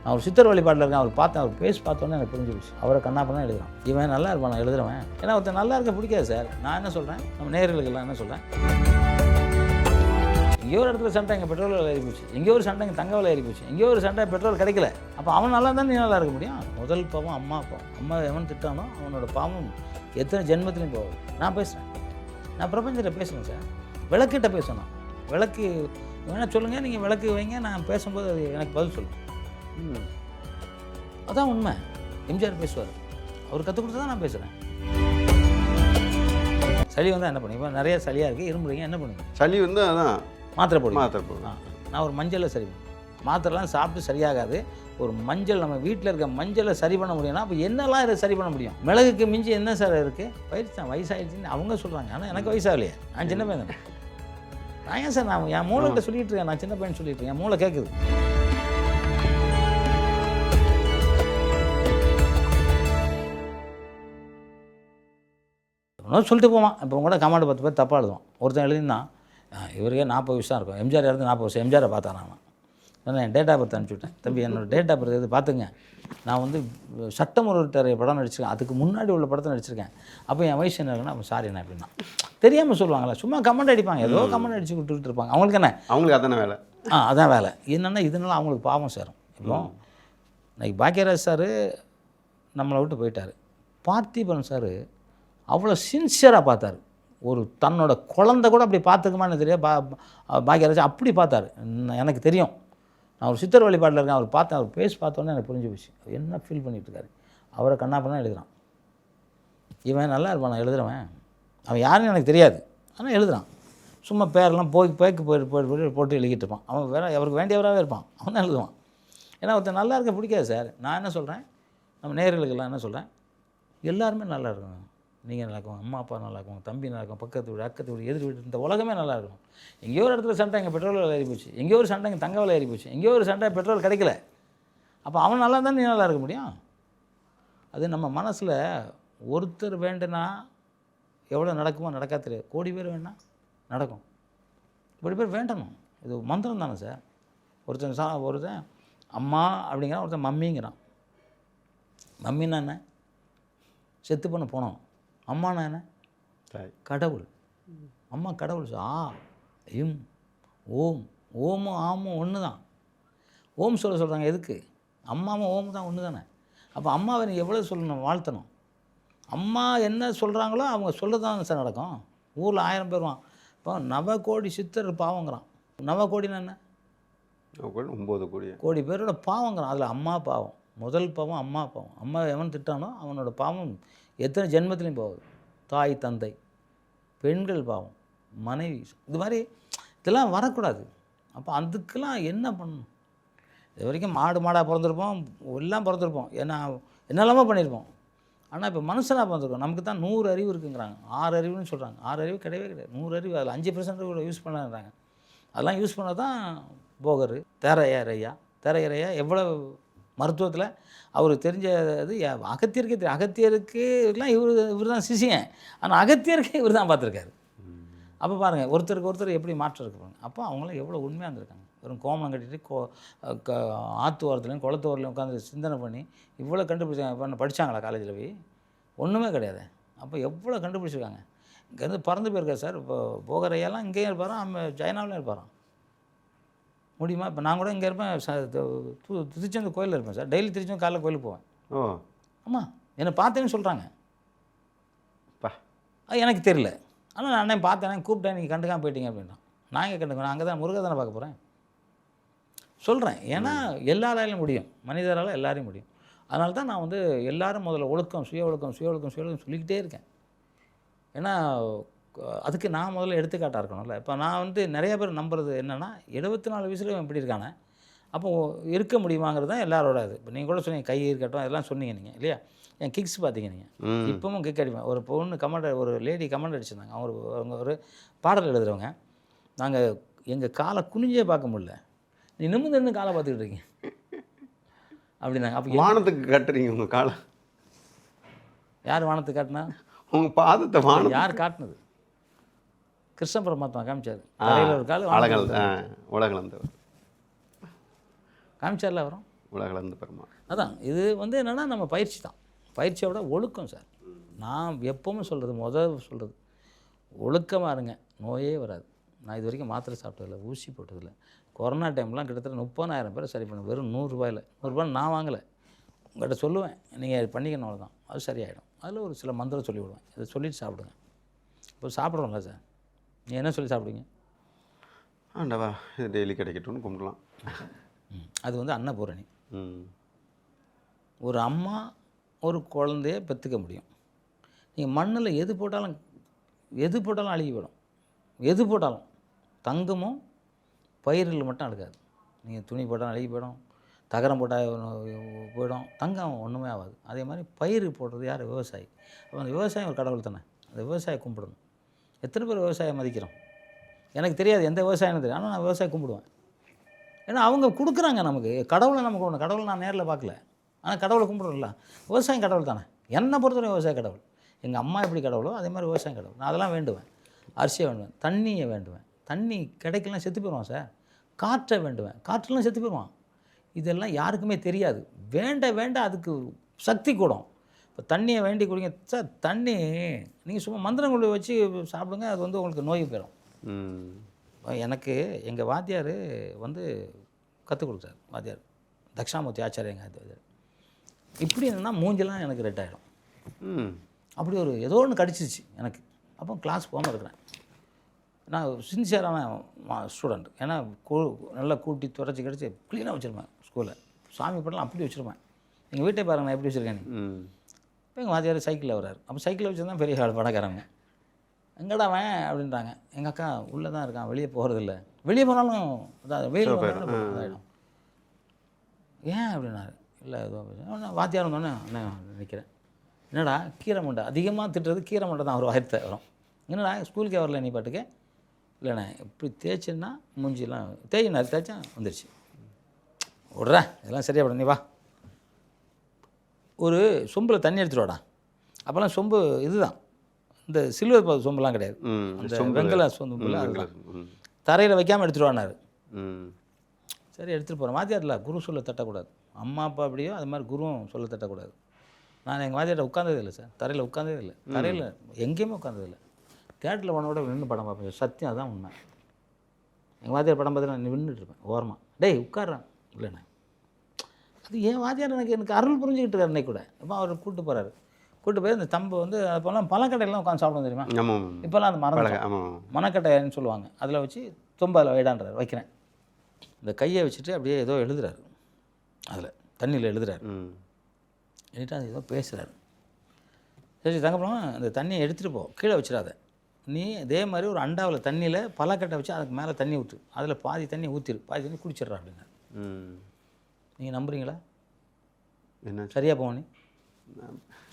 நான் ஒரு சித்தர் வழிபாட்டில் இருக்கேன், அவர் பார்த்தேன், அவர் பேசி பார்த்தோன்னே எனக்கு புரிஞ்சு போச்சு. அவரை கண்ணாப்பண்ணா எழுதுறான். இவன் நல்லா இருப்பான், நான் எழுதுறவன். ஏன்னா ஒருத்தர் நல்லா இருக்க பிடிக்காது சார். நான் என்ன சொல்கிறேன், நம்ம நேயர்களுக்கெல்லாம் என்ன சொல்கிறேன், எங்கேயோ ஒரு இடத்துல சண்டை எங்கள் பெட்ரோல் விலை ஏறி போச்சு, எங்கேயோ ஒரு சண்டை எங்கள் தங்க விலை ஏறி போச்சு, எங்கேயோ ஒரு சண்டை பெட்ரோல் கிடைக்கல. அப்போ அவன் நல்லா தான் நீ நல்லா இருக்க முடியும். முதல் பாவம் அம்மா பாவம். அம்மா எவன் திட்டானோ அவனோட பாவம் எத்தனை ஜென்மத்துலையும் போகுது. நான் பேசுகிறேன், நான் பிரபஞ்சத்தில் பேசுகிறேன் சார். விளக்கிட்ட பேசணும். விளக்கு வேணா சொல்லுங்கள், நீங்கள் விளக்கு வைங்க, நான் பேசும்போது அது எனக்கு பதில் சொல்லுங்கள். அதான் உண்மை. எம்ஜிஆர் பேசுவார், அவர் கற்றுக் கொடுத்து தான் நான் பேசுகிறேன். சளி வந்தால் என்ன பண்ணுவீங்க? நிறைய சளியாக இருக்குது, இரும்புறீங்க, என்ன பண்ணுவீங்க? சளி வந்து அதான் மாத்திரை போடுங்க. மாத்திரை போடுவேன். நான் ஒரு மஞ்சளை சரி பண்ணுவேன். மாத்திரைலாம் சாப்பிட்டு சரியாகாது. ஒரு மஞ்சள், நம்ம வீட்டில் இருக்க மஞ்சளை சரி பண்ண முடியும்னா அப்போ என்னெல்லாம் இதை சரி பண்ண முடியும்? மிளகுக்கு மிஞ்சி என்ன சார் இருக்குது? பயிற்சி தான், வயசாகிடுச்சின்னு அவங்க சொல்கிறாங்க. ஆனால் எனக்கு வயசாகலையே, நான் சின்ன பையன் தானே. நான் ஏன் சார், நான் என் மூளைகிட்ட சொல்லிட்டு இருக்கேன், நான் சின்ன பையன் சொல்லிட்டு இருக்கேன், என் மூளை கேட்குது. சொல்லிட்டு போவான். இப்போ கூட கமாண்டு 10 பேர் தப்பாக எழுதுவான். ஒருத்தன் எழுதினா இவருக்கே 40 வயசு தான் இருக்கும், எம்ஜிஆர் இருந்து 40 வருஷம். எம்ஜிஆரை பார்த்தேன் நான் என் டேட் ஆஃப் பர்த் அனுப்பிச்சுட்டேன். தம்பி என்னோடய டேட் ஆஃப் பர்த் எது பார்த்துங்க, நான் வந்து சட்டம் ஒரு படம் நடிச்சிருக்கேன், அதுக்கு முன்னாடி உள்ள படத்தை நடிச்சிருக்கேன். அப்போ என் வயசு என்ன இருக்குன்னா, அப்போ சாரி என்ன அப்படின்னா தெரியாமல் சொல்லுவாங்களா, சும்மா கமெண்ட் அடிப்பாங்க, ஏதோ கமெண்ட் அடிச்சு விட்டுக்கிட்டு இருப்பாங்க. அவங்களுக்கு என்ன, அவங்களுக்கு அதான வேலை. அதான் வேலை. என்னென்னா இதனால அவங்களுக்கு பாவம் சேரும். இப்போ இன்னைக்கு பாக்கியராஜ் சார் நம்மளை விட்டு போயிட்டார். பார்த்திபன் சார் அவ்வளோ சின்சியராக பார்த்தார். ஒரு தன்னோட குழந்தை கூட அப்படி பார்த்துக்குமான்னு தெரியாது. பாக்கியராஜ் அப்படி பார்த்தார். எனக்கு தெரியும், நான் ஒரு சித்தர் வழிபாட்டில் இருக்கேன், அவர் பார்த்தேன், அவர் பேசி பார்த்தோன்னே எனக்கு புரிஞ்சு போச்சு. என்ன ஃபீல் பண்ணிகிட்டு இருக்காரு. அவரை கண்ணாப்பண்ணா எழுதுறான். இவன் நல்லா இருப்பான், நான் எழுதுறவன். அவன் யாருன்னு எனக்கு தெரியாது, ஆனால் எழுதுறான். சும்மா பேரெல்லாம் பேக்கு போட்டு எழுதிட்டு இருப்பான். அவன் அவருக்கு வேண்டியவராகவே இருப்பான், அவன் தான் எழுதுவான். ஏன்னா ஒருத்தர் நல்லா இருக்க பிடிக்காது சார். நான் என்ன சொல்கிறேன், நம்ம நேயர்களுக்கெல்லாம் என்ன சொல்கிறேன், எல்லாருமே நல்லா இருக்கணும். நீங்கள் நல்லா இருக்குவாங்க, அம்மா அப்பா நல்லா இருக்குவாங்க, தம்பி நல்லா இருக்கும், பக்கத்து வீடு, அக்கத்து வீடு, எதிர் வீடு, இந்த உலகமே நல்லா இருக்கும். எங்கேயோ ஒரு இடத்துல சண்டை எங்கள் பெட்ரோல் விலை ஏறி போச்சு, எங்கேயோ ஒரு சண்டை எங்கள் தங்க விலை ஏறி போச்சு, எங்கேயோ ஒரு சண்டை பெட்ரோல் கிடைக்கல. அப்போ அவன் நல்லா தான் நீ நல்லா இருக்க முடியும். அது நம்ம மனசில் ஒருத்தர் வேண்டுனா எவ்வளோ நடக்குமோ நடக்காது தெரியாது. கோடி பேர் வேணா நடக்கும். இப்படி பேர் வேண்டணும். இது மந்திரம் தானே சார். ஒருத்தன் அம்மா அப்படிங்கிறான், ஒருத்தன் மம்மிங்கிறான். மம்மின்னா என்ன, செத்து பண்ண போனோம். அம்மானா என்ன, கடவுள். அம்மா கடவுள். இம் ஓம், ஓமும் ஆமும் ஒன்று தான். ஓம் சொல்கிறாங்க எதுக்கு? அம்மாவும் ஓம் தான் ஒன்று தானே. அப்போ அம்மாவை நீ எவ்வளோ சொல்லணும், வாழ்த்தணும். அம்மா என்ன சொல்கிறாங்களோ அவங்க சொல்ல தான் சார் நடக்கும். ஊரில் 1000 பேர் வான். இப்போ 9 கோடி சித்தர் பாவங்கிறான். 9 கோடினா என்ன, 9 கோடி பேரோட பாவங்கிறான். அதில் அம்மா பாவம், முதல் பாவம் அம்மா பாவம். அம்மா எவன் திட்டானோ அவனோட பாவம் எத்தனை ஜென்மத்துலேயும் போகுது. தாய் தந்தை, பெண்கள் பாவம், மனைவி, இது மாதிரி இதெல்லாம் வரக்கூடாது. அப்போ அதுக்கெல்லாம் என்ன பண்ணணும்? இது வரைக்கும் மாடாக பிறந்திருப்போம், எல்லாம் பிறந்திருப்போம், என்னெல்லாமோ பண்ணியிருப்போம். ஆனால் இப்போ மனுஷனாக பிறந்திருக்கோம். நமக்கு தான் 100 அறிவு இருக்குங்கிறாங்க. 6 அறிவுன்னு சொல்கிறாங்க. 6 அறிவு கிடையவே கிடையாது. 100 அறிவு, அதில் 5% கூட யூஸ் பண்ணாங்கிறாங்க. அதெல்லாம் யூஸ் பண்ண தான் போகர், தேரையரையா எவ்வளோ மருத்துவத்தில் அவருக்கு தெரிஞ்சது. அகத்தியருக்கே தெரியும். அகத்தியருக்குலாம் இவர் தான் சிஷியன். ஆனால் அகத்தியருக்கு இவர் தான் பார்த்துருக்காரு. அப்போ பாருங்கள், ஒருத்தருக்கு ஒருத்தர் எப்படி மாற்றம் இருக்கு பாருங்கள். அப்போ அவங்களாம் எவ்வளோ உண்மையாக இருந்திருக்காங்க. வெறும் கோமணம் கட்டிட்டு ஆற்று ஓரத்துலையும் குளத்து ஓரத்துலையும் உட்காந்து சிந்தனை பண்ணி இவ்வளோ கண்டுபிடிச்சாங்க. படித்தாங்களா காலேஜில் போய்? ஒன்றுமே கிடையாது. அப்போ எவ்வளோ கண்டுபிடிச்சிருக்காங்க. இங்கேருந்து பறந்து போயிருக்காரு சார். இப்போ போகரையெல்லாம் இங்கேயும் இருப்பாராம், சைனாவிலையும் இருப்பாராம். முடியுமா? இப்போ நான் கூட இங்கே இருப்பேன், திருச்செந்தூர் கோயிலில் இருப்பேன் சார். டெய்லி திருச்செந்தூர் காலையில் கோயிலுக்கு போவேன். ஆமாம், என்னை பார்த்தேன்னு சொல்கிறாங்க. அது எனக்கு தெரியல. ஆனால் நான் அண்ணன் பார்த்தேன், கூப்பிட்டேன், நீங்கள் கண்டுக்காமல் போயிட்டீங்க அப்படின்னா. நான் எங்கே கண்டுக்கணும், அங்கே தான் முருகை தானே பார்க்க போகிறேன் சொல்கிறேன். ஏன்னா எல்லாராலையும் முடியும், மனிதரால் எல்லாரையும் முடியும். அதனால தான் நான் வந்து எல்லோரும் முதல்ல ஒழுக்கம், சுய ஒழுக்கம் சொல்லிக்கிட்டே இருக்கேன். ஏன்னா அதுக்கு நான் முதல்ல எடுத்துக்காட்டாக இருக்கணும்ல. இப்போ நான் வந்து நிறைய பேர் நம்புறது என்னென்னா 74 வயசுல எப்படி இருக்கானே, அப்போது இருக்க முடியுமாங்கிறது தான் எல்லாரோட இது. இப்போ நீங்கள் கூட சொன்னீங்க கை இருக்கட்டும், அதெல்லாம் சொன்னீங்க நீங்கள் இல்லையா? என் கிக்ஸ் பார்த்தீங்க நீங்கள், இப்போவும் கிக் அடிப்பேன். ஒரு பொண்ணு ஒரு லேடி கமெண்ட் அடிச்சிருந்தாங்க. அவங்க ஒரு பாடல் எழுதுறவங்க, நாங்கள் எங்கள் காலை குனிஞ்சே பார்க்க முடியல, நீ நிமிர்ந்து காலை பார்த்துக்கிட்டு இருக்கீங்க அப்படின்னாங்க. அப்போ வானத்துக்கு கட்டுறீங்க உங்கள் காலை. யார் வானத்துக்கு காட்டினா? உங்கள் பாதத்தை வானம் யார் காட்டினது? கிருஷ்ண பரமாத்மா காமிச்சார். தலையில் ஒரு கால் உலகளந்தவர் காமிச்சார்ல வரும். உலகளந்து பெருமா. அதான் இது வந்து என்னென்னா நம்ம பயிற்சி தான். பயிற்சியோட ஒழுக்கம் சார். நான் எப்பவுமே சொல்கிறது சொல்கிறது ஒழுக்கமாக இருங்க, நோயே வராது. நான் இது வரைக்கும் மாத்திரை சாப்பிட்டதில்ல, ஊசி போட்டதில்ல. கொரோனா டைம்லாம் கிட்டத்தட்ட 30,000 பேரை சரி பண்ண வெறும் ₹100 நான் வாங்கலை. உங்கள்கிட்ட சொல்லுவேன், நீங்கள் பண்ணிக்கணும், அவ்வளோதான், அது சரியாயிடும். அதில் ஒரு சில மந்திரம் சொல்லி விடுவேன், இதை சொல்லிட்டு சாப்பிடுங்க. இப்போ சாப்பிட்றோம்ல சார், நீ என்ன சொல்லி சாப்பிடுவீங்க? ஆண்டவா இது டெய்லி கிடைக்கட்டும்னு கும்பிடலாம். அது வந்து அன்னபூரணி. ஒரு அம்மா ஒரு குழந்தைய பெற்றுக்க முடியும். நீங்கள் மண்ணில் எது போட்டாலும் அழுகி போயிடும். எது போட்டாலும் தங்கமும் பயிரில் மட்டும் அழுகாது. நீங்கள் துணி போட்டாலும் அழுகி போயிடும், தகரம் போட்டால் போயிடும், தங்கம் ஒன்றுமே ஆகாது. அதே மாதிரி பயிர் போடுறது யார்? விவசாயி. அப்போ அந்த விவசாயம் ஒரு கடவுள் தானே, அந்த விவசாயி கும்பிடணும். எத்தனை பேர் விவசாயம் மதிக்கிறோம்? எனக்கு தெரியாது எந்த விவசாயம் தெரியும், ஆனால் நான் விவசாயம் கும்பிடுவேன். ஏன்னா அவங்க கொடுக்குறாங்க நமக்கு. கடவுளை நமக்கு ஒன்று, கடவுளை நான் நேரில் பார்க்கல, ஆனால் கடவுளை கும்பிடுறோம்ல. விவசாயம் கடவுள் தானே, என்னை பொறுத்தவரை விவசாய கடவுள். எங்கள் அம்மா எப்படி கடவுளோ அதே மாதிரி விவசாயம் கடவுள். நான் அதெல்லாம் வேண்டுவேன். அரிசியை வேண்டுவேன், தண்ணியை வேண்டுவேன். தண்ணி கிடைக்கலாம் செத்து போயிடுவான் சார். காற்றை வேண்டுவேன், காற்றெல்லாம் செத்து போயிடுவான். இதெல்லாம் யாருக்குமே தெரியாது. வேண்ட அதுக்கு சக்தி கூடும். இப்போ தண்ணியை வேண்டி குடிங்க சார். தண்ணி நீங்கள் சும்மா மந்திரங்களை வச்சு சாப்பிடுங்க, அது வந்து உங்களுக்கு நோய் போயிடும். எனக்கு எங்கள் வாத்தியார் வந்து கற்றுக் கொடுத்தார். வாத்தியார் தக்ஷாமூர்த்தி ஆச்சாரிய எங்கள் வாத்தியார். இப்படி என்னென்னா மூஞ்செல்லாம் எனக்கு ரெட் ஆகிடும். அப்படி ஒரு ஏதோ ஒன்று கடிச்சிச்சு எனக்கு. அப்போ கிளாஸ் போகாமல் இருக்கிறேன். நான் சின்சியரான ஸ்டூடெண்ட். ஏன்னா நல்லா கூட்டி துடைச்சி கிடச்சி க்ளீனாக வச்சுருப்பேன். ஸ்கூலில் சாமி படலாம் அப்படி வச்சுருப்பேன். எங்கள் வீட்டை பாருங்க நான் எப்படி வச்சுருக்கேன். இப்போ எங்கள் வாத்தியார் சைக்கிளில் வர்றாரு. அப்போ சைக்கிளில் வச்சுருந்தா பெரிய ஆள் பணக்காரங்க. எங்கடா அவன் அப்படின்றாங்க. எங்கள் அக்கா உள்ளே தான் இருக்கான், வெளியே போகிறதில்ல. வெளியே போனாலும் அதான் வெயில் இதாகிடும். ஏன் அப்படின்னாரு. இல்லை எதுவும் வாத்தியார் வந்தோடனே நான் நிற்கிறேன். என்னடா கீரை மண்டை அதிகமாக திட்டுறது கீரை மண்டை தான் ஒரு வார்த்தை வரும். என்னடா ஸ்கூலுக்கே வரல நீ பாட்டுக்கு? இல்லைண்ணே இப்படி தேய்ச்சின்னா மூஞ்சிலாம் தேய்ச்சா வந்துடுச்சு. விட்றா இதெல்லாம் சரியா பட, நீ வா ஒரு சொம்பில் தண்ணி எடுத்துகிட்டு வாடா. அப்போல்லாம் சொம்பு இதுதான், இந்த சில்வர் சொம்புலாம் கிடையாது, அந்த வெங்கல சொம்புல தரையில் வைக்காமல் எடுத்துகிட்டு வானார். சரி எடுத்துகிட்டு போகிறேன். வாத்தியாரில் குரு சொல்ல தட்டக்கூடாது. அம்மா அப்பா அப்படியோ அது மாதிரி குருவும் சொல்ல தட்டக்கூடாது. நான் எங்கள் வாத்தியார்ட்ட உட்காந்ததே இல்லை சார். தரையில் உட்காந்ததே இல்லை. தரையில் எங்கேயுமே உட்காந்ததில்லை. தேட்டரில் போனோட நின்று படம் பார்ப்பேன். சத்தியம் அதுதான் உண்மை. எங்கள் வாத்தியார் படம் பார்த்து நான் நின்றுட்டுருப்பேன் ஓரமாக. டேய் உட்காடுறேன் இல்லைண்ணே. அது என் வாத்தியார் எனக்கு அருள் புரிஞ்சுக்கிட்டு இருக்கார். அன்னைக்கு கூட இப்போ அவர் கூப்பிட்டு போகிறாரு. கூப்பிட்டு போய் அந்த தம்பு வந்து அப்போல்லாம் பழக்கட்டையெல்லாம் உட்காந்து சாப்பிடுவோம் தெரியுமா? இப்போல்லாம் அந்த மனக்கட்டைன்னு சொல்லுவாங்க. அதில் வச்சு தொம்பதில் வைடான்றார். வைக்கிறேன். இந்த கையை வச்சுட்டு அப்படியே ஏதோ எழுதுறாரு. அதில் தண்ணியில் எழுதுறாரு. என்கிட்ட அது ஏதோ பேசுகிறாரு. சரி தங்கப்பழம் அந்த தண்ணியை எடுத்துகிட்டு போ, கீழே வச்சிடாத. நீ இதே மாதிரி ஒரு அண்டாவில் தண்ணியில் பழக்கட்டை வச்சு அதுக்கு மேலே தண்ணி ஊற்று, அதில் பாதி தண்ணி ஊற்றிரு, பாதி தண்ணி குடிச்சிட்றா அப்படின்னா. நீங்கள் நம்புறீங்களா? என்ன சரியாக போவனே?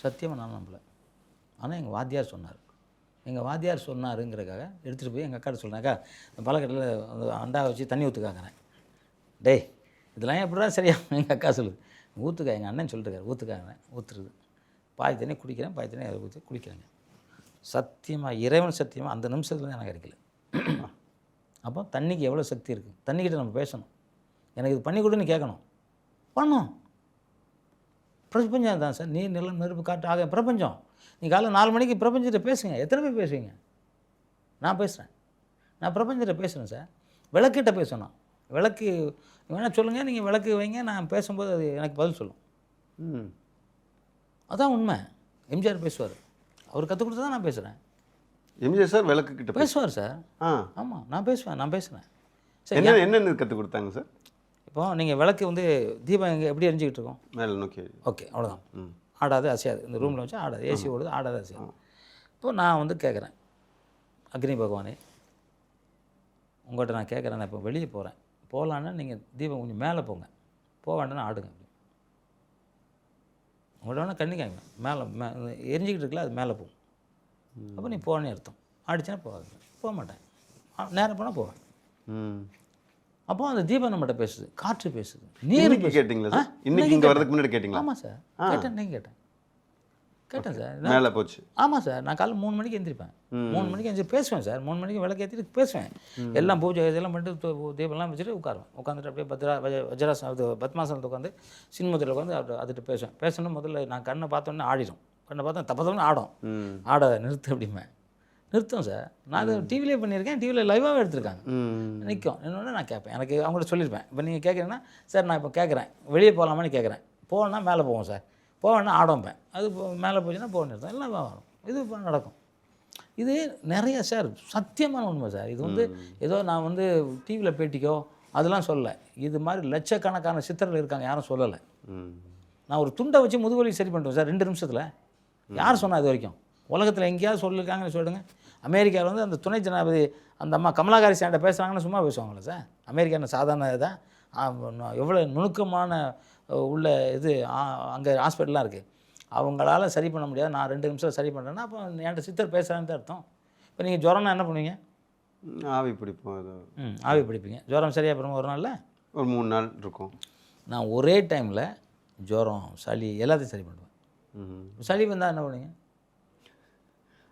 சத்தியமாக நான் நம்பலை. ஆனால் எங்கள் வாத்தியார் சொன்னார். எங்கள் வாத்தியார் சொன்னாருங்கிறக்காக எடுத்துகிட்டு போய் எங்கள் அக்காட்ட சொன்னாக்கா பழக்கட்டையில் அந்த அண்டா வச்சு தண்ணி ஊற்றுக்காங்கிறேன். டேய் இதெல்லாம் எப்படிதான் சரியா? எங்கள் அக்கா சொல்லுது, ஊற்றுக்கா. எங்கள் அண்ணன் சொல்லிட்டுருக்காரு ஊற்றுக்காங்க. ஊற்றுறது பாதி தண்ணி குடிக்கிறேன், பாதி தண்ணி அதை ஊற்றி குடிக்கிறேங்க. சத்தியமாக இறைவன் சத்தியமாக அந்த நிமிஷத்தில் எனக்கு கிடைக்கல. அப்போ தண்ணிக்கு எவ்வளோ சக்தி இருக்குது. தண்ணிக்கிட்ட நம்ம பேசணும். எனக்கு இது பண்ணி கொடுன்னு கேட்கணும். பண்ணணும். பிரபஞ்சம் தான் சார். நீர் நிலம் நெருப்பு காட்டு ஆக பிரபஞ்சம். நீ காலையில் 4 மணிக்கு பிரபஞ்சத்தை பேசுங்க. எத்தனை பேர் பேசுவீங்க? நான் பேசுகிறேன். நான் பிரபஞ்சத்தை பேசுகிறேன் சார். விளக்கிட்ட பேசணும். விளக்கு வேணால் சொல்லுங்கள், நீங்கள் விளக்கு வைங்க, நான் பேசும்போது அது எனக்கு பதில் சொல்லும். அதான் உண்மை. எம்ஜிஆர் பேசுவார். அவர் கற்றுக் கொடுத்து தான் நான் பேசுகிறேன். எம்ஜிஆர் சார் விளக்கு கிட்ட பேசுவார் சார். ஆமாம் நான் பேசுகிறேன். சரி என்னென்ன கற்றுக் கொடுத்தாங்க சார்? இப்போ நீங்கள் விளக்கு வந்து தீபம் எங்கே எப்படி எரிஞ்சிக்கிட்டு இருக்கோம்? மேலே நோக்கி. ஓகே அவ்வளோதான். ஆடாது அசையாது. இந்த ரூமில் வச்சு ஆடாது. ஏசி ஓடுது, ஆடாது அசையாது. இப்போ நான் வந்து கேட்குறேன், அக்னி பகவானே உங்கள்கிட்ட நான் கேட்குறேன், நான் இப்போ வெளியே போகிறேன், போகலான்னா நீங்கள் தீபம் கொஞ்சம் மேலே போங்க, போக வேண்டாம்னா ஆடுங்க. உங்கள்கிட்ட வேணால் கண்ணி காய்ங்க, மேலே எரிஞ்சிக்கிட்டு இருக்குல்ல அது மேலே போகும். அப்போ நீ போனே அர்த்தம். ஆடிச்சுன்னா போகாது. போக மாட்டேன். நேரம் போனால் போவேன். அப்போ அந்த தீபம் நம்மகிட்ட பேசுது, காற்று பேசுது, நீர் கேட்டிங்களா? இன்னைக்கு இங்கே வரதுக்கு முன்னாடி கேட்டிங்களா? ஆமாம் சார் கேட்டேன். நீங்கள் கேட்டேன். கேட்டேன் சார். மேலே போச்சு. ஆமாம் சார், நான் காலைல 3 மணிக்கு எந்திரிப்பேன். 3 மணிக்கு எந்திரிச்சு பேசுவேன் சார். 3 மணிக்கு விளக்கு ஏற்றிட்டு பேசுவேன். எல்லாம் பூஜை இதெல்லாம் பண்ணிட்டு தீபம்லாம் வச்சுட்டு உட்காருவேன். உட்காந்துட்டு அப்படியே வஜ்ராசனம் அது பத்மாசனத்தை உட்காந்து சின்முதிரில் உட்காந்து அதுட்டு பேசுவேன். பேசணும் முதல்ல நான் கண்ணை பார்த்தோன்னே ஆடிடும். கண்ணை பார்த்தா தப்பத்தோன்னு ஆடும். ஆட நிறுத்து அப்படிம்பேன். நிறுத்தம் சார். நான் அது டிவிலே பண்ணியிருக்கேன். டிவியில் லைவாகவே எடுத்திருக்காங்க. நிற்கும். என்னொன்று நான் கேட்பேன். எனக்கு அவங்கள்ட்ட சொல்லியிருப்பேன். இப்போ நீங்கள் கேட்குறீங்கன்னா சார் நான் இப்போ கேட்குறேன் வெளியே போகலாமான்னு கேட்குறேன். போகணுன்னா மேலே போவோம் சார். போவேன்னா ஆடம்பேன். அது மேலே போச்சுன்னா போக நிறுத்தம் எல்லாம் வரும். இது இப்போ நடக்கும். இது நிறைய சார் சத்தியமான உண்மை சார். இது வந்து ஏதோ நான் வந்து டிவியில் பேட்டிக்கோ அதெல்லாம் சொல்லலை. இது மாதிரி லட்சக்கணக்கான சித்தர்கள் இருக்காங்க, யாரும் சொல்லலை. நான் ஒரு துண்டை வச்சு முதுகுவலி சரி பண்ணிட்டேன் சார் 2 நிமிஷத்தில். யார் சொன்னால் இது வரைக்கும் உலகத்தில் எங்கேயாவது சொல்லியிருக்காங்கன்னு சொல்லுங்கள். அமெரிக்காவில் வந்து அந்த துணை ஜனாதிபதி அந்த அம்மா கமலா ஹாரிஸ் என்கிட்ட பேசுகிறாங்கன்னு சும்மா பேசுவாங்களே சார். அமெரிக்கா சாதாரண இதான் எவ்வளோ நுணுக்கமான உள்ள இது அங்கே ஹாஸ்பிட்டல்லாம் இருக்குது. அவங்களால சரி பண்ண முடியாது. நான் 2 நிமிஷம் சரி பண்ணுறேன்னா அப்போ என்கிட்ட சித்தர் பேசுகிறான்னு அர்த்தம். இப்போ நீங்கள் ஜுரம்னா என்ன பண்ணுவீங்க? ஆவி பிடிப்போம். அது ஆவி பிடிப்பீங்க. ஜுரம் சரியாக போகிறோம் ஒரு நாளில் ஒரு 3 நாள் இருக்கும். நான் ஒரே டைமில் ஜுரம் சளி எல்லாத்தையும் சரி பண்ணுவேன். சளி வந்தால் என்ன பண்ணுவீங்க?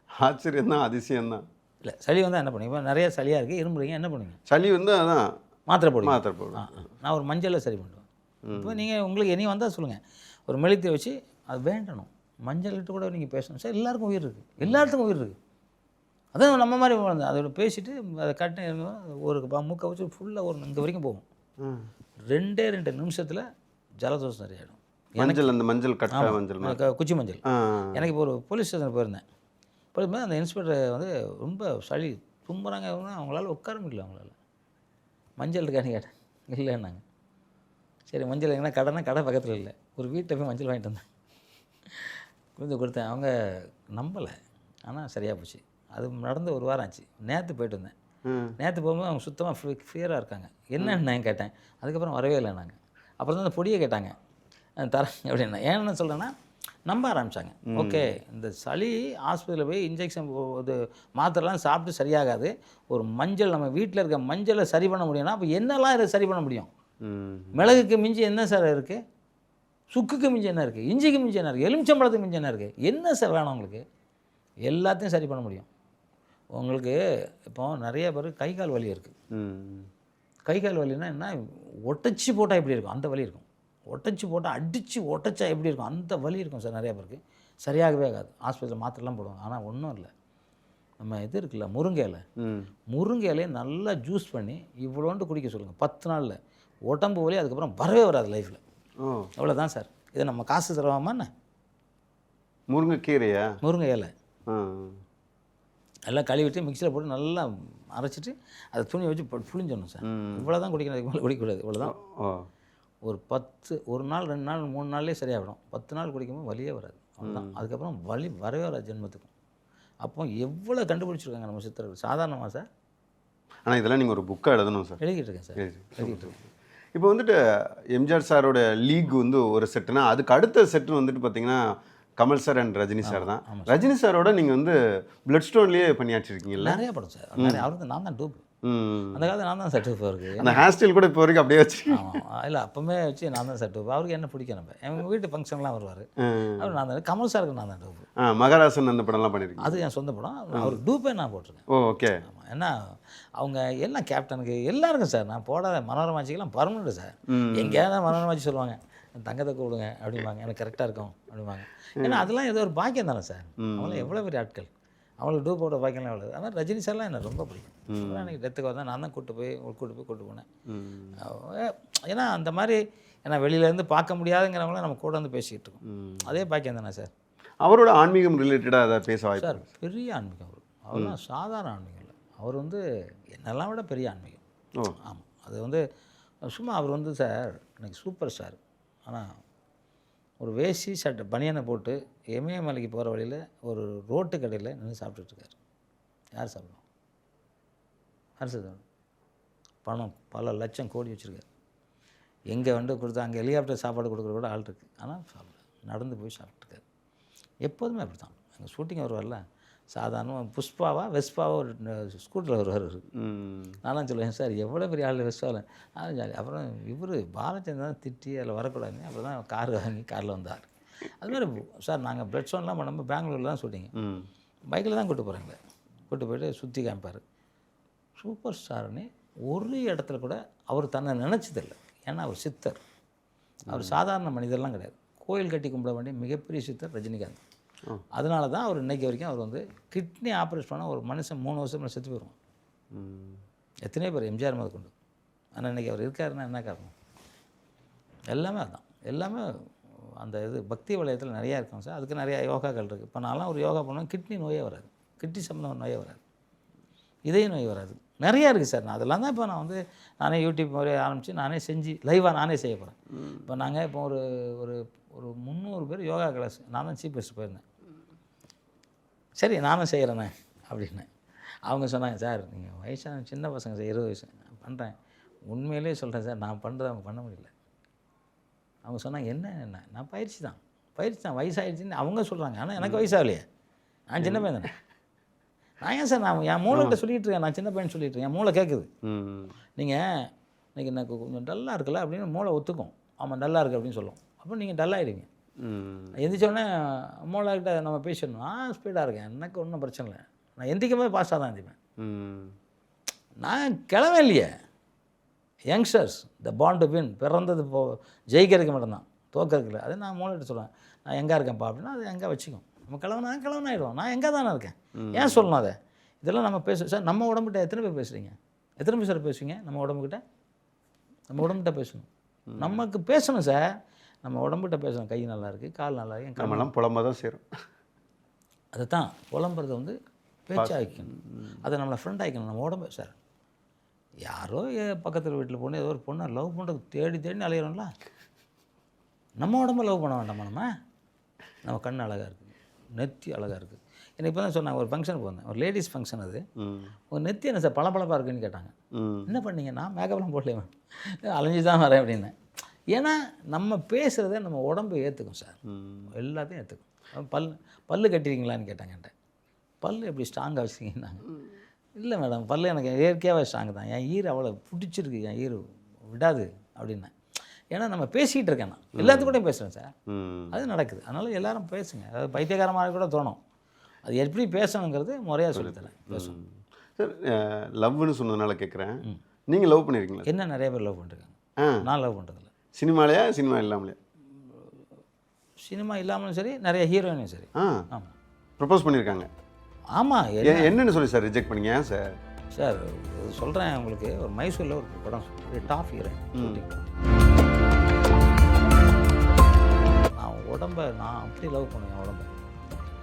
ஆச்சரியம்தான், அதிசயம்தான். இல்லை சளி வந்தால் என்ன பண்ணுவீங்க? இப்போ நிறைய சளியாக இருக்குது, இரும்புறீங்க, என்ன பண்ணுவீங்க? சளி வந்து அதான் மாத்திரை போடுங்க. மாத்திரை போடுவேன். நான் ஒரு மஞ்சளில் சரி பண்ணுவேன். இப்போ நீங்கள் உங்களுக்கு இனி வந்தால் சொல்லுங்கள். ஒரு மெழுத்தை வச்சு அது வேண்டணும். மஞ்சள் இட்டு கூட நீங்கள் பேசணும் சார். எல்லாருக்கும் உயிர் இருக்குது, எல்லாத்துக்கும் உயிர் இருக்குது. அதான் நம்ம மாதிரி அதோட பேசிவிட்டு அதை கட்டி ஒரு மூக்கை வச்சு ஃபுல்லாக ஒரு இங்கே வரைக்கும் போகும். 2 நிமிஷத்தில் ஜலதோஷம் சரியாயிடும். மஞ்சள் அந்த மஞ்சள் கட்டை மஞ்சள் குச்சி மஞ்சள். எனக்கு இப்போ ஒரு போலீஸ் ஸ்டேஷன் போயிருந்தேன். போயிருந்தேன் அந்த இன்ஸ்பெக்டர் வந்து ரொம்ப சளி தும்புறாங்க. அவங்களால உட்கார முடியல. அவங்களால மஞ்சள் இருக்கான்னு கேட்டேன். இல்லைன்னாங்க. சரி மஞ்சள் எங்கன்னா கடைனா கடை பக்கத்தில் இல்லை. ஒரு வீட்டில் போய் மஞ்சள் வாங்கிட்டு வந்தேன். கொஞ்சம் கொடுத்தேன். அவங்க நம்பலை. ஆனால் சரியாக போச்சு. அது நடந்து ஒரு வாரம் ஆச்சு. நேற்று போயிட்டு வந்தேன். நேற்று போகும்போது அவங்க சுத்தமாக ஃபியராக இருக்காங்க. என்னன்னு நான் கேட்டேன். அதுக்கப்புறம் வரவே இல்லை நாங்கள். அப்புறம் தான் அந்த பொடியை கேட்டாங்க தரேன் அப்படின்னா. ஏன்னு சொல்கிறேன்னா நம்ப ஆரம்பித்தாங்க. ஓகே இந்த சளி ஆஸ்பத்திரியில் போய் இன்ஜெக்ஷன் இது மாத்திரைலாம் சாப்பிட்டு சரியாகாது. ஒரு மஞ்சள் நம்ம வீட்டில் இருக்க மஞ்சளை சரி பண்ண முடியும்னா அப்போ என்னெல்லாம் இதை சரி பண்ண முடியும்? மிளகுக்கு மிஞ்சி என்ன சார் இருக்குது? சுக்குக்கு மிஞ்சி என்ன இருக்குது? இஞ்சிக்கு மிஞ்சி என்ன இருக்குது? எலுமிச்சம்பழத்துக்கு மிஞ்சி என்ன இருக்குது? என்ன சார் வேணும் உங்களுக்கு? எல்லாத்தையும் சரி பண்ண முடியும். உங்களுக்கு இப்போ நிறைய பேர் கை கால் வலி இருக்குது. கை கால் வலின்னா என்ன? ஒட்டச்சி போட்டால் எப்படி இருக்கும் அந்த வலி இருக்கும். ஒட்டச்சி போட்டால் அடித்து ஒட்டச்சா எப்படி இருக்கும் அந்த வலி இருக்கும் சார். நிறையா பேருக்கு சரியாகவே ஆகாது. ஆஸ்பத்திரியில் மாத்திரைலாம் போடுவாங்க. ஆனால் ஒன்றும் இல்லை. நம்ம இது இருக்குல்ல முருங்கை இலை. முருங்கை இலையை நல்லா ஜூஸ் பண்ணி இவ்வளோண்டு குடிக்க சொல்லுங்கள். 10 நாளில் உடம்பு வலி அதுக்கப்புறம் வரவே வராது லைஃப்பில். அவ்வளோதான் சார். இதை நம்ம காசு தருவாமா என்ன? முருங்கைக்கீரையா? முருங்கை இலை எல்லாம் கழுவிட்டு மிக்சியில் போட்டு நல்லா அரைச்சிட்டு அதை துணியை வச்சு புளிஞ்சிடணும் சார். இவ்வளோ தான் குடிக்கணும். அதுக்கு மேலே குடிக்கக்கூடாது. இவ்வளோதான். ஒரு நாள் 2 நாள் 3 நாள்லேயே சரியாகிடும். 10 நாள் குடிக்கும்போது வலியே வராது. அவ்வளோதான். அதுக்கப்புறம் வலி வரவே வராது ஜென்மத்துக்கும். அப்போ எவ்வளோ கண்டுபிடிச்சிருக்காங்க நம்ம சித்தர்கள். சாதாரணமாக சார். ஆனால் இதெல்லாம் நீங்கள் ஒரு புக்காக எழுதணும் சார். எழுதிட்டு இருக்கேன் சார். எழுதிட்டு இருக்கேன். இப்போ வந்துட்டு எம்ஜிஆர் சாரோட லீக் வந்து ஒரு செட்டுனா அதுக்கு அடுத்த செட்டு வந்துட்டு பார்த்தீங்கன்னா Kamal sir and Rajini sir தான். ரஜினி சாரோட நீங்கள் வந்து பிளட் ஸ்டோன்லேயே பணியாற்றிருக்கீங்கல்ல? நிறைய படம் சார். நிறைய அவருக்கு நான் தான் டூப். அந்த காலத்தில் நான் தான் செட்டு போருக்கு. அந்த ஹேர் ஸ்டைல் கூட இப்போ வரைக்கும் அப்படியே வச்சு. இல்லை அப்போவுமே வச்சு நான் தான் செட்டு. அவருக்கு என்ன பிடிக்கும். நம்ம எங்கள் வீட்டு ஃபங்க்ஷன்லாம் வருவார். அவர் நான் தான். கமல் சாருக்கு நான் தான் டூப். மகாராசன் அந்த படம்லாம் பண்ணியிருக்கேன். அது என் சொந்த படம். அவருக்கு டூப்பே நான் போட்டிருக்கேன். ஓகே. ஆமாம். ஏன்னா அவங்க எல்லாம் கேப்டனுக்கு எல்லாருக்கும் சார். நான் போடாத மனோரமாச்சிக்கெல்லாம் பர்மனெண்ட் சார். எங்கேயாவது மனோரமாச்சி சொல்லுவாங்க தங்கத்தை கூடுங்க அப்படிம்பாங்க. எனக்கு கரெக்டாக இருக்கும் அப்படிம்பாங்க. ஏன்னா அதெல்லாம் ஏதோ ஒரு பாக்கியம் தானே சார். அவங்களாம் எவ்வளோ பெரிய ஆட்கள். அவங்களுக்கு டூப்போட பாக்கியம்லாம் எவ்வளோ. ஆனால் ரஜினி சார்லாம் எனக்கு ரொம்ப பிடிக்கும். எனக்கு டெத்துக்கு வந்தால் நான் தான் கூட்டு போனேன். ஏன்னா அந்த மாதிரி ஏன்னா வெளியிலேருந்து பார்க்க முடியாதுங்கிறவங்கள நம்ம கூட வந்து பேசிக்கிட்டு இருக்கோம். அதே பாக்கியம் தானே சார். அவரோட ஆன்மீகம் ரிலேட்டடாக அதை பேச வாய்ப்பு சார். பெரிய ஆன்மீகம் அவர்லாம் சாதாரண ஆன்மீகம் இல்லை. அவர் வந்து என்னெல்லாம் விட பெரிய ஆன்மீகம். ஆமாம். அது வந்து சும்மா அவர் வந்து சார் எனக்கு சூப்பர் ஸ்டார். ஆனால் ஒரு வேஷ்டி சட்டை பனியனை போட்டு இமயமலைக்கு போகிற வழியில் ஒரு ரோட்டு கடையில் நின்று சாப்பிட்டுட்ருக்காரு. யார் சாப்பிடுவோம்? யார் சாப்பிடுவோம்? பணம் பல லட்சம் கோடி வச்சுருக்காரு. எங்கே வந்து கொடுத்தா அங்கே ஹெலிகாப்டர் சாப்பாடு கொடுக்குற கூட ஆள் இருக்குது. ஆனால் சாப்பிட நடந்து போய் சாப்பிட்டுருக்காரு. எப்போதுமே அப்படி தான். எங்கள் ஷூட்டிங் வருவார்ல சாதாரண புஷ்பாவா வெஸ்பாவா ஒரு ஸ்கூட்டரில் வருவார். நானும் சொல்லுவேன் சார் எவ்வளோ பெரிய ஆள் வெஸ்பாவில் ஜாலி. அப்புறம் இவர் பாலச்சந்திரன் திட்டி அதில் வரக்கூடாதுன்னு அப்புறம் தான் கார் வாங்கி காரில் வந்தார். அதுமாதிரி சார் நாங்கள் பிளட் ஸ்டோன்லாம் பண்ணும்போது பெங்களூரில் தான் ஷூட்டிங்க. பைக்கில் தான் கூப்பிட்டு போகிறாங்களே, கூப்பிட்டு போய்ட்டு சுற்றி காமிப்பார். சூப்பர் ஸ்டார்னு ஒரு இடத்துல கூட அவர் தன்னை நினச்சதில்லை. ஏன்னா அவர் சித்தர், அவர் சாதாரண மனிதர்லாம் கிடையாது. கோயில் கட்டி கும்பிட வேண்டிய மிகப்பெரிய சித்தர் ரஜினிகாந்த். அதனால தான் அவர் இன்றைக்கி வரைக்கும் அவர் வந்து கிட்னி ஆப்ரேட் பண்ணால் ஒரு மனுஷன் 3 வருஷம் செத்து போயிடுவான். எத்தனையோ பேர் எம்ஜிஆர் முதல் கொண்டு. ஆனால் இன்றைக்கி அவர் இருக்காருன்னா என்ன காரணம்? எல்லாமே அதுதான். எல்லாமே அந்த இது பக்தி வளையத்தில் நிறையா இருக்கும் சார். அதுக்கு நிறையா யோகாக்கள் இருக்குது. இப்போ நான்லாம் ஒரு யோகா பண்ணுவேன், கிட்னி நோயே வராது, கிட்னி சம்மந்தமான நோயே வராது, இதய நோய் வராது, நிறையா இருக்குது சார். நான் அதெல்லாம் தான் இப்போ நான் வந்து நானே யூடியூப் மாதிரி ஆரம்பித்து நானே செஞ்சு லைவாக நானே செய்ய போகிறேன். இப்போ நாங்கள் இப்போ ஒரு ஒரு ஒரு 300 பேர் யோகா கிளாஸ் நான் தான் சீஃப் கெஸ்ட் போயிருந்தேன். சரி நானும் செய்கிறேண்ணே அப்படின்னேன். அவங்க சொன்னாங்க, சார் நீங்கள் வயசான சின்ன பசங்க சார், 20 வயசு நான் பண்ணுறேன். உண்மையிலே சொல்கிறேன் சார், நான் பண்ணுறதை அவங்க பண்ண முடியல. அவங்க சொன்னாங்க, என்ன நான் பயிற்சி தான் வயசாகிடுச்சின்னு அவங்க சொல்கிறாங்க. ஆனால் எனக்கு வயசாகலையே, நான் சின்ன பையன் தானே. நான் ஏன் சார் நான் என் மூளைகிட்ட சொல்லிகிட்டு இருக்கேன், நான் சின்ன பையன் சொல்லிட்டு இருக்கேன், என் மூளை கேட்குது. நீங்கள் இன்றைக்கி எனக்கு கொஞ்சம் டல்லாக இருக்குல்ல அப்படின்னு மூளை ஒத்துக்கும். ஆமாம் டல்லாக இருக்குது அப்படின்னு சொல்லுவோம். அப்போ நீங்கள் டல்லாகிடுவீங்க. எந்திரிச்சோடனே மூளைக்கிட்ட நம்ம பேசிடணும், ஸ்பீடாக இருக்கேன், எனக்கு ஒன்றும் பிரச்சனை இல்லை, நான் எந்திரிக்கும்போது பாஸ்டாக தான் எந்திரிப்பேன். நான் கிளம்ப இல்லையே. Youngsters the bond to win, பிறந்தது ஜெயிக்கிறதுக்கு மட்டும்தான், தோக்கிறதுக்கு இல்லை. அது நான் மூளைகிட்ட சொல்லுவேன், நான் எங்கே இருக்கேன்ப்பா அப்படின்னா அது எங்கே வச்சுக்கும். நம்ம கிளவனாயிடுவோம், நான் எங்கே தானே இருக்கேன், ஏன் சொல்லணும் அதை? இதெல்லாம் நம்ம பேச சார். நம்ம உடம்புகிட்ட எத்தனை பேர் பேசுகிறீங்க? எத்தனை பேர் சார் பேசுவீங்க? நம்ம உடம்புகிட்ட பேசணும். நமக்கு பேசணும் சார், நம்ம உடம்புகிட்ட பேசணும். கை நல்லா இருக்குது, கால் நல்லா இருக்குது, நம்மளாம் புலம்ப தான் சேரும். அதை தான் புலம்புறதை வந்து பேச்சாக்கணும், அதை நம்மளை ஃப்ரெண்ட் ஆகிக்கணும். நம்ம உடம்பு சார், யாரோ பக்கத்தில் வீட்டில் பொண்ணு ஏதோ ஒரு பொண்ணை லவ் பண்ணுறது தேடி அலையிறோம்ல, நம்ம உடம்பை லவ் பண்ண வேண்டாமா? நம்ம கண் அழகாக இருக்குது, நெத்தி அழகாக இருக்குது. எனக்கு இப்போ தான் சொன்னாங்க, ஒரு ஃபங்க்ஷனுக்கு வந்தேன், ஒரு லேடிஸ் ஃபங்க்ஷன். அது உங்கள் நெத்தி என்ன சார் பளபளப்பாக இருக்குன்னு கேட்டாங்க. என்ன பண்ணீங்க? நான் மேக்கப்லாம் போடல, அலைஞ்சி தான் வரேன் அப்படின்னேன். ஏன்னா நம்ம பேசுகிறத நம்ம உடம்பு ஏற்றுக்கும் சார், எல்லாத்தையும் ஏற்றுக்கும். பல்லு கட்டிருக்கீங்களான்னு கேட்டாங்க என்கிட்ட. பல்லு எப்படி ஸ்ட்ராங்காக வச்சுருக்கீங்கன்னாங்க. இல்லை மேடம், பல்லு எனக்கு இயற்கையாகவே ஸ்ட்ராங்கு தான், என் ஈர் அவ்வளோ பிடிச்சிருக்கு, என் ஈர் விடாது அப்படின்னேன். ஏன்னா நம்ம பேசிகிட்டு இருக்கேன், நான் எல்லாத்துக்கூடையும் பேசுகிறேன் சார், அது நடக்குது. அதனால் எல்லோரும் பேசுங்க. அதாவது பைத்தியகாரமாக கூட தோணும், அது எப்படி பேசணுங்கிறது முறையாக சொல்லித்தரேன், பேசணும். சார் லவ்னு சொன்னதுனால கேட்குறேன், நீங்கள் லவ் பண்ணியிருக்கீங்களா? என்ன நிறைய பேர் லவ் பண்ணிருக்காங்க, நான் லவ் பண்ணுறதில்ல. சினிமாலையா சினிமா இல்லாமலையா? சினிமா இல்லாமலும் சரி, நிறைய ஹீரோயினும் சரி. ஆமாம், ப்ரப்போஸ் பண்ணியிருக்காங்க. ஆமாம். என்னென்னு சொல்லி சார் ரிஜெக்ட் பண்ணீங்க? ஏன் சார்? சார் சொல்கிறேன் உங்களுக்கு, ஒரு மைசூரில் ஒரு படம், டாப் ஹீரோயின். நான் உடம்பை நான் அப்படி லவ் பண்ணுவேன், உடம்பை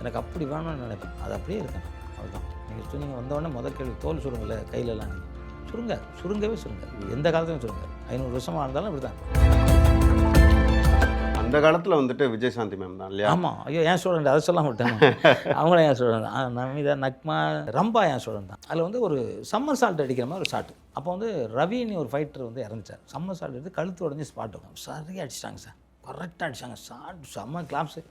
எனக்கு அப்படி வேணும்னு நினைப்பேன், அது அப்படியே இருக்கேன். அதுதான் நீங்கள் சொன்னீங்க. வந்தோடனே முதல் கேள்வி, தோல் சுருங்கல கையிலலாம், நீங்கள் சுருங்கவே எந்த காலத்துலையும் சுருங்க. 500 வருஷமாக இருந்தாலும் இப்படி தான். அந்த காலத்தில் வந்துட்டு விஜயசாந்தி மேம் தான் இல்லையா? ஆமாம். ஐயோ ஏன் ஸ்டூடெண்ட், அதை சொல்ல மாட்டேன். அவங்களும் என் ஸ்டூடெண்ட் தான். நமிதா, நக்மா, ரம்பா என் ஸ்டூடெண்ட் தான். அதில் வந்து ஒரு சம்மர் சால்ட் அடிக்கிற மாதிரி ஒரு ஷாட்டு. அப்போ வந்து ரவின்னு ஒரு ஃபைட்டர் வந்து இறந்துச்சார். சம்மர் சால்ட் எடுத்து கழுத்து உடஞ்சி ஸ்பாட் வரும். சரியாக அடிச்சிட்டாங்க சார், கரெக்டாக அடிச்சாங்க. ஷாட் செம்ம கிளாப்ஸு.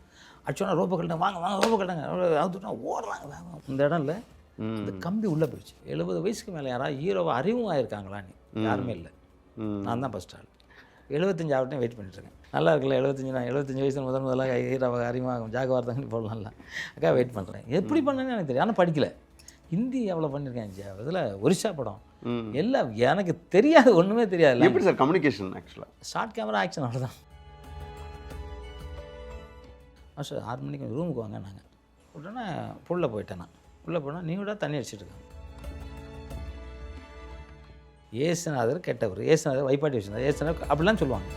அடிச்சோன்னா ரோப்பை கட்டாங்க, வாங்க ரோப்பை கட்டாங்க, அவுத்துட்டா ஓடுறாங்க. இந்த இடம் இல்லை, இந்த கம்பி உள்ளே போயிடுச்சு. 70 வயசுக்கு மேலே யாராவது ஹீரோவை அறிவும் ஆயிருக்காங்களான்னு யாருமே இல்லை. நான் தான் ஃபஸ்ட் ஆள். 75 ஆகட்டும் வெயிட் பண்ணிட்டுருக்கேன். நல்லா இருக்குல்ல 75 வயசில் முதலாக ஹீரோவை அறிமுகம் ஜாகவார்த்தங்கன்னு போடலாம்ல. அக்கா வெயிட் பண்ணுறேன். எப்படி பண்ணேன்னு எனக்கு தெரியும், ஆனால் படிக்கல. ஹிந்தி எவ்வளோ பண்ணியிருக்கேன், இதில் ஒரிசா படம் எல்லாம் எனக்கு தெரியாது, ஒன்றுமே தெரியாது. எப்படி சார் கம்யூனிகேஷன்? ஆக்சுவலாக ஷார்ட் கேமரா ஆக்ஷன், அவ்வளோதான். சார் 6 மணிக்கு ரூமுக்கு வாங்க. நாங்கள் உடனே புள்ள போயிட்டேன். நான் உள்ளே போனால் நீ விட தண்ணி அடிச்சிட்டு இருக்காங்க. ஏசுநாதர் கெட்டவர், ஏசுநாதர் வைப்பாட்டி வச்சுருந்தார், ஏசுநாதர் அப்படிலாம் சொல்லுவாங்க.